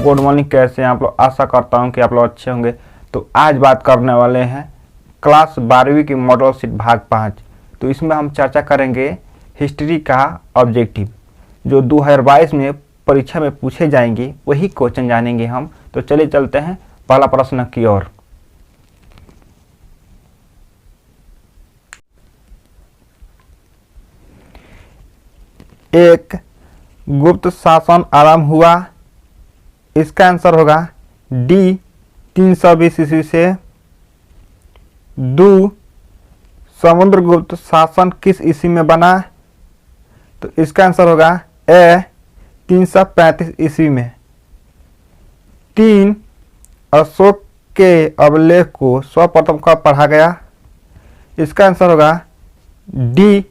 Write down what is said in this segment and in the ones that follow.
Good morning, कैसे हैं आप लोग। आशा करता हूं कि आप लोग अच्छे होंगे। तो आज बात करने वाले हैं क्लास 12वीं की मॉडल शीट भाग 5। तो इसमें हम चर्चा करेंगे हिस्ट्री का ऑब्जेक्टिव जो 2022 में परीक्षा में पूछे जाएंगे, वही क्वेश्चन जानेंगे हम। तो चलिए चलते हैं पहला प्रश्न की ओर। एक गुप्त शासन आरंभ हुआ, इसका आंसर होगा डी 320 ईस्वी से। दो समुद्रगुप्त शासन किस ईस्वी में बना, तो इसका आंसर होगा ए 335 ईस्वी में। तीन अशोक के अभिलेख को सर्वप्रथम कब पढ़ा गया, इसका आंसर होगा डी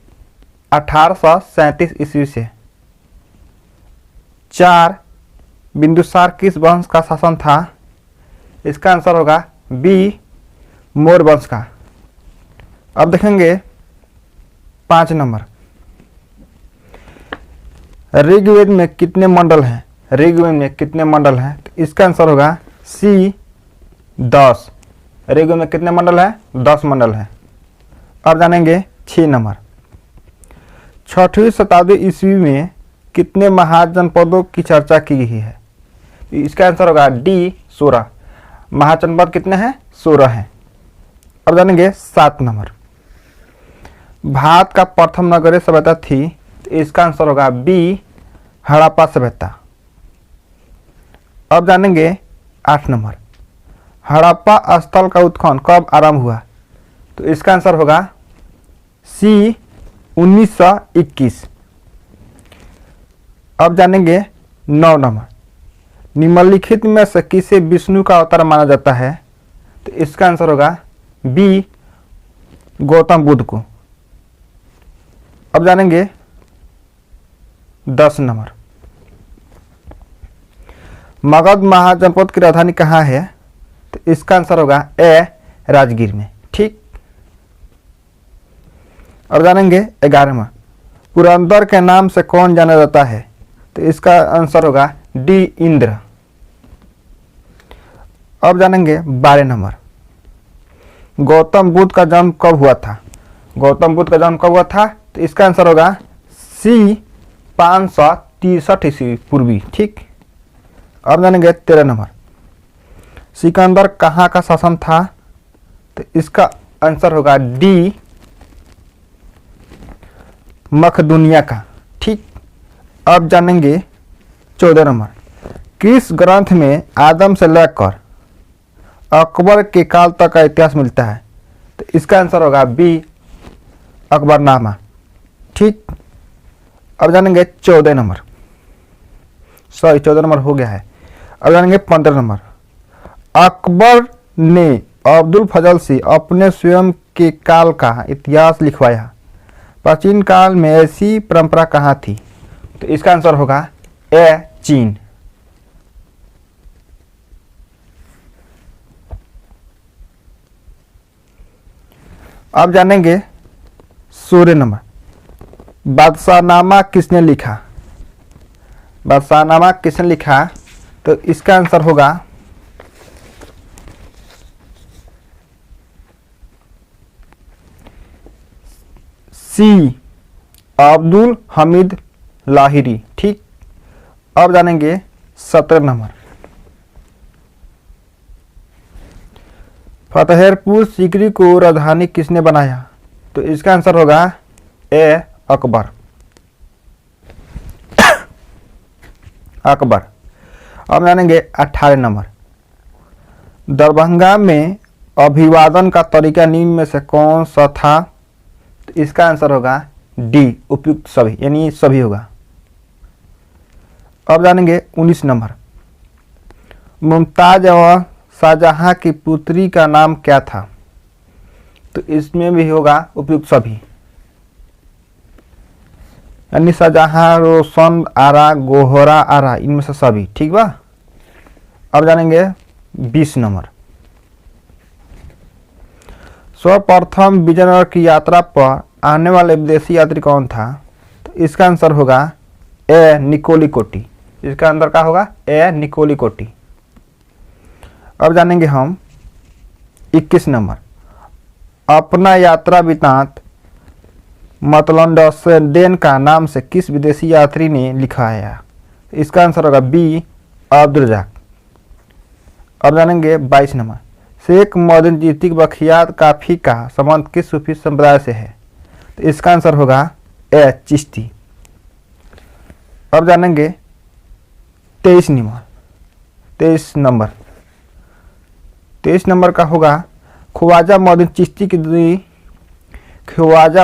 1837 ईस्वी से। चार बिंदुसार किस वंश का शासन था, इसका आंसर होगा बी मौर्य वंश का। अब देखेंगे 5 नंबर, ऋग्वेद में कितने मंडल हैं। ऋग्वेद में कितने मंडल हैं, तो इसका आंसर होगा सी 10। ऋग्वेद में कितने मंडल हैं, 10 मंडल हैं। अब जानेंगे 6 नंबर, 6वीं शताब्दी ईस्वी में कितने महाजनपदों की चर्चा की गई है, इसका आंसर होगा डी 16। महाजनपद कितने हैं, 16 हैं। अब जानेंगे 7 नंबर, भारत का प्रथम नगरीय सभ्यता थी, तो इसका आंसर होगा बी हड़प्पा सभ्यता। अब जानेंगे 8 नंबर, हड़प्पा स्थल का उत्खनन कब आरंभ हुआ, तो इसका आंसर होगा सी 1921। अब जानेंगे 9 नंबर, निम्नलिखित में से किसे विष्णु का अवतार माना जाता है, तो इसका आंसर होगा बी गौतम बुद्ध को। अब जानेंगे 10 नंबर, मगध महाजनपद की राजधानी कहाँ है, तो इसका आंसर होगा ए राजगीर में। ठीक। अब जानेंगे 11वां, पुरंदर के नाम से कौन जाना जाता है, तो इसका आंसर होगा डी इंद्र। अब जानेंगे 12 नंबर, गौतम बुद्ध का जन्म कब हुआ था। गौतम बुद्ध का जन्म कब हुआ था, तो इसका आंसर होगा सी 563 ईस्वी पूर्वी। ठीक। अब जानेंगे 13 नंबर, सिकंदर कहाँ का शासन था, तो इसका आंसर होगा डी मखदुनिया का। ठीक। अब जानेंगे 14 नंबर, किस ग्रंथ में आदम से लेकर अकबर के काल तक का इतिहास मिलता है, तो इसका आंसर होगा बी अकबरनामा। ठीक। अब जानेंगे 14 नंबर, 14 नंबर हो गया है। अब जानेंगे 15 नंबर, अकबर ने अब्दुल फजल से अपने स्वयं के काल का इतिहास लिखवाया, प्राचीन काल में ऐसी परंपरा कहाँ थी, तो इसका आंसर होगा ए चीन। अब जानेंगे 16 नंबर, बादशाहनामा किसने लिखा। बादशाहनामा किसने लिखा, तो इसका आंसर होगा सी अब्दुल हमीद लाहिरी। ठीक। अब जानेंगे 17 नंबर, फतेहपुर सीकरी को राजधानी किसने बनाया, तो इसका आंसर होगा ए अकबर। अकबर। अब जानेंगे 18 नंबर, दरभंगा में अभिवादन का तरीका निम्न में से कौन सा था, तो इसका आंसर होगा डी उपयुक्त सभी, यानी सभी होगा। अब जानेंगे 19 नंबर, मुमताज और शाहजहां की पुत्री का नाम क्या था, तो इसमें भी होगा उपयुक्त सभी, यानी शाहजहां, रोशन आरा, गोहरा आरा, इनमें से सभी। ठीक बा। अब जानेंगे 20 नंबर, सर्वप्रथम विजयनगर की यात्रा पर आने वाले विदेशी यात्री कौन था, तो इसका आंसर होगा ए निकोली कोटी। इसका आंसर क्या होगा? ए निकोलिकोटी। अब जानेंगे हम 21 नंबर, अपना यात्रा वृत्तांत मतलंडसडेन का नाम से किस विदेशी यात्री ने लिखा है? इसका आंसर होगा बी अब्दुल रज़ाक। अब जानेंगे 22 नंबर, शेख मोहम्मद चिश्ती बखियात काफ़ी का संबंध किस सूफी संप्रदाय से है? तो इसका आंसर होगा ए चिश्ती। अब जानेंगे 23 नंबर का होगा ख्वाजा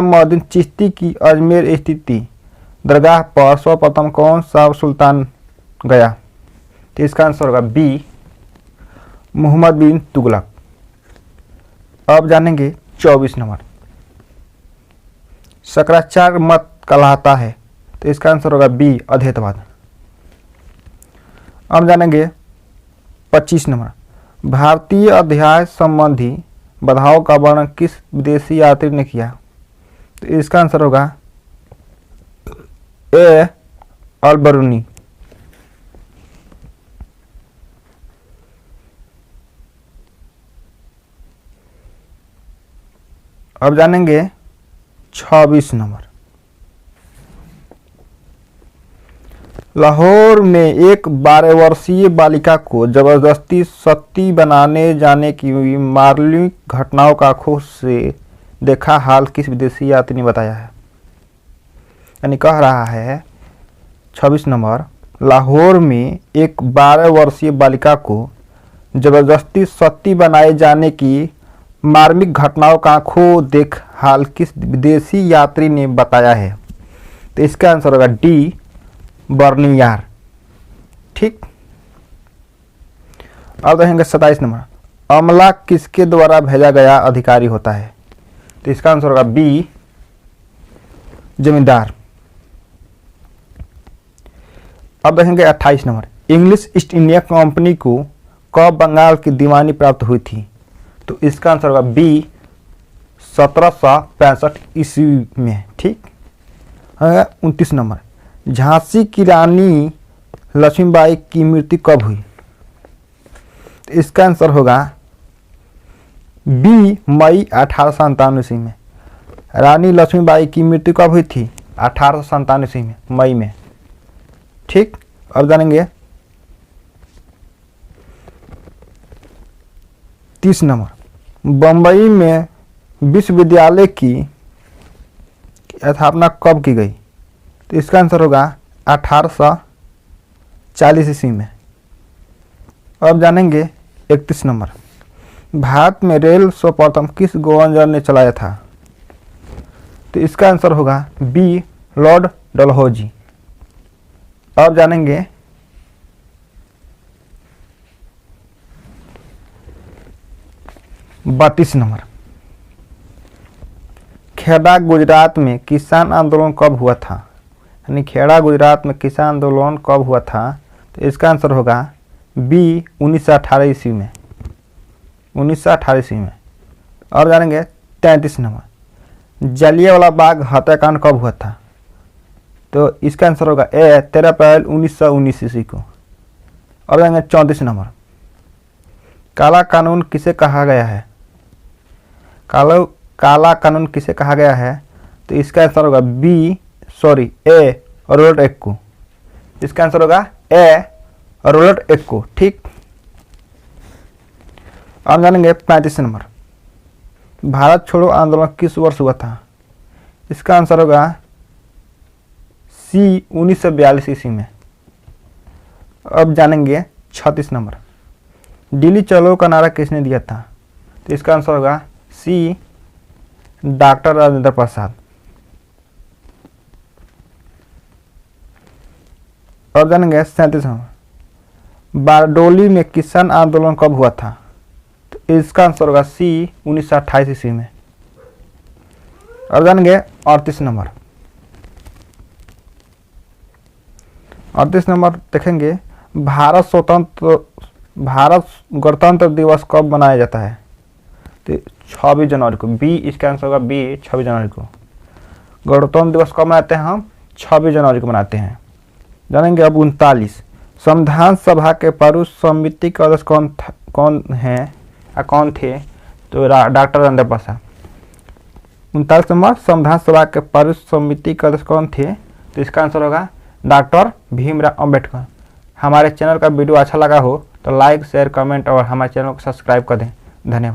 मोहम्मद चिश्ती की अजमेर स्थित दरगाह पर सर्वप्रथम कौन सा सुल्तान गया? तो इसका आंसर होगा बी मोहम्मद बिन तुगलक। अब जानेंगे 24 नंबर, शंकराचार्य मत कहलाता है? तो इसका आंसर होगा बी अद्वैतवाद। अब जानेंगे 25 नंबर, भारतीय अध्याय संबंधी बाधाओं का वर्णन किस विदेशी यात्री ने किया? तो इसका आंसर होगा ए अल-बरूनी। अब जानेंगे 26 नंबर, लाहौर में एक 12 वर्षीय बालिका को जबरदस्ती सती बनाने जाने की मार्मिक घटनाओं का आंखों से देखा हाल किस विदेशी यात्री ने बताया है? यानी कह रहा है 26 नंबर, लाहौर में एक 12 वर्षीय बालिका को जबरदस्ती सती बनाए जाने की मार्मिक घटनाओं का आंखों देख हाल किस विदेशी यात्री ने बताया है? तो इसका आंसर होगा डी बर्नियार। ठीक। अब देखेंगे 27 नंबर, अमला किसके द्वारा भेजा गया अधिकारी होता है? तो इसका आंसर होगा बी जमींदार। अब देखेंगे 28 number, English east India company को कब बंगाल की दीवानी प्राप्त हुई थी? तो इसका आंसर होगा बी 1765 ईस्वी में। ठीक। 29 नंबर, झांसी की रानी लक्ष्मीबाई की मृत्यु कब हुई? तो इसका आंसर होगा बी मई 1897 ईस्वी में। रानी लक्ष्मीबाई की मृत्यु कब हुई थी? 1897 ईस्वी में, मई में। ठीक। अब जानेंगे 30 नंबर, बम्बई में विश्वविद्यालय की स्थापना कब की गई? तो इसका आंसर होगा 1840 ईस्वी में। अब जानेंगे 31 नंबर, भारत में रेल सर्वप्रथम किस गवर्नर ने चलाया था? तो इसका आंसर होगा बी लॉर्ड डलहौजी। अब जानेंगे 32 नंबर, खेड़ा गुजरात में किसान आंदोलन कब हुआ था? यानी खेड़ा गुजरात में किसान आंदोलन कब हुआ था? तो इसका आंसर होगा बी 1918 ईस्वी में, 1918 ईस्वी में। और जानेंगे 33 नंबर, जलियांवाला बाग हत्याकांड कब हुआ था? तो इसका आंसर होगा ए 13 अप्रैल 1919 ईस्वी को। और जानेंगे 34 नंबर, काला कानून किसे कहा गया है? काला कानून किसे कहा गया है? तो इसका आंसर होगा ए रॉबर्ट एक्ट को। इसका आंसर होगा ए रॉबर्ट एक्ट को। ठीक। अब जानेंगे 35 नंबर, भारत छोड़ो आंदोलन किस वर्ष हुआ था? इसका आंसर होगा सी 1942 ईस्वी में। अब जानेंगे 36 नंबर, दिल्ली चलो का नारा किसने दिया था? तो इसका आंसर होगा सी डॉक्टर राजेंद्र प्रसाद। अब जानेंगे 37 नंबर, बारडोली में किसान आंदोलन कब हुआ था? तो इसका आंसर होगा सी 1928 ईस्वी में। अब जानेंगे 38 नंबर, 38 नंबर देखेंगे, भारत गणतंत्र दिवस कब मनाया जाता है? तो 26 जनवरी को। बी इसका आंसर होगा बी 26 जनवरी को। गणतंत्र दिवस कब मनाते हैं हम? 26 जनवरी को मनाते हैं। जानेंगे अब 39 संविधान सभा के परुष समिति के अध्यक्ष कौन है या कौन थे? तो डॉक्टर राजेंद्र प्रसाद। 39 नंबर संविधान सभा के परुष समिति के अध्यक्ष कौन थे? तो इसका आंसर होगा डॉक्टर भीमराव अंबेडकर। हमारे चैनल का वीडियो अच्छा लगा हो तो लाइक शेयर कमेंट और हमारे चैनल को सब्सक्राइब कर दें। धन्यवाद।